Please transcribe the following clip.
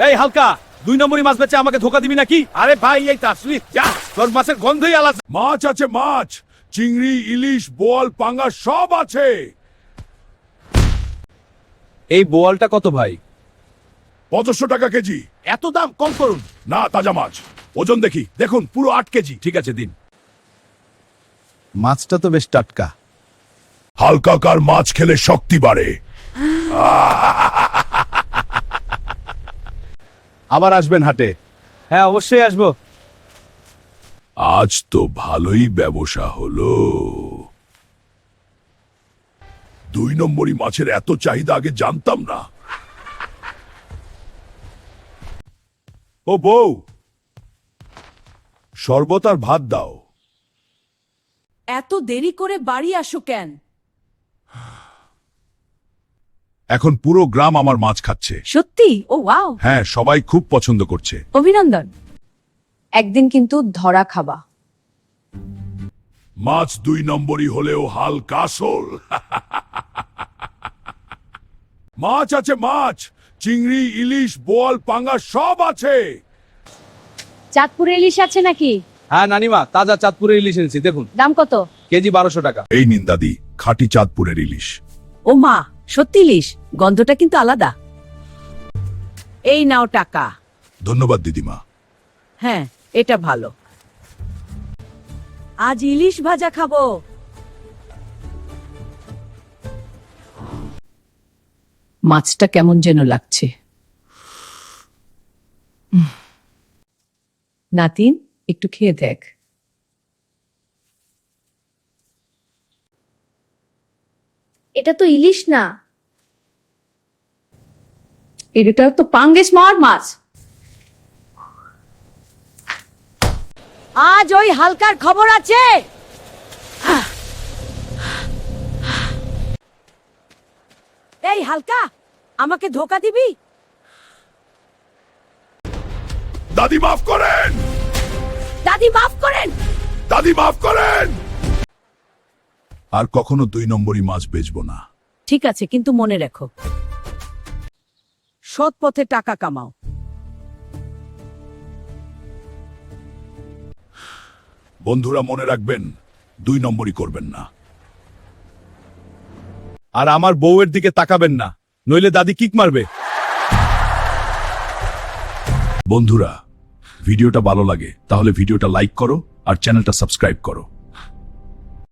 এই হালকা, 2 নম্বরই মাছ বেচে আমাকে ধোকা দিবি নাকি? আরে ভাই এই তাসরিফ যা, তোর মাছের গন্ধই আলাদা। মাছ আছে, মাছ, চিংড়ি, ইলিশ, বোয়াল, পাঙ্গা সব আছে। এই বোয়ালটা কত ভাই? 500 টাকা কেজি। এত দাম কম করুন। না, তাজা মাছ। ওজন দেখি, দেখুন পুরো 8 কেজি। ঠিক আছে দিন। মাছটা তো বেশ টাটকা। হালকাকার মাছ খেলে শক্তি বাড়ে। আবার আসবেন হাটে? হ্যাঁ অবশ্যই আসবো। আজ তো ভালোই ব্যবসা হলো। 2 নম্বরই মাছের এত চাহিদা আগে জানতাম না। ও বউ, শরবত আর ভাত দাও। এত দেরি করে বাড়ি আসো কেন? এখন পুরো গ্রাম আমার মাছ খাচ্ছে। সত্যি? ও ওয়াও, হ্যাঁ, সবাই খুব পছন্দ করছে। অভিনন্দন। একদিন কিন্তু ধরা খাবা। মাছ 2 নম্বরই হলেও হালকা আসল। মাছ আছে, মাছ, চিংড়ি, ইলিশ, বোয়াল, পাঙ্গা সব আছে। চাঁদপুরে ইলিশ আছে নাকি? হ্যাঁ নানিমা, তাজা চাঁদপুরের ইলিশ এনেছি, দেখুন। দাম কত? কেজি 1200 টাকা। এই নিন দাদি, খাঁটি চাঁদপুরের ইলিশ। ও মা, সত্যি ইলিশ, গন্ধটা কিন্তু আলাদা। এই নাও টাকা। ধন্যবাদ দিদিমা। হ্যাঁ, এটা ভালো। আজ ইলিশ ভাজা খাবো। মাছটা কেমন যেন লাগছে। নাতিন, একটু খেয়ে দেখ। এটা তো ইলিশ না। এটা তো পাঙ্গেস মার মাছ। আজ ওই হালকার খবর আছে। এই হালকা, আমাকে ধোকা দিবি? দাদি মাফ করেন, দাদি মাফ করেন। দাদি মাফ করেন। আর কখনো 2 নম্বরই মাছ বেচবো না। ঠিক আছে, কিন্তু মনে রেখো, সৎ পথে টাকা কামাও। বন্ধুরা মনে রাখবেন, 2 নম্বরই করবেন না। আর আমার বউয়ের দিকে তাকাবেন না, নইলে দাদি কিক মারবে। বন্ধুরা, ভিডিওটা ভালো লাগে তাহলে ভিডিওটা লাইক করো আর চ্যানেলটা সাবস্ক্রাইব করো।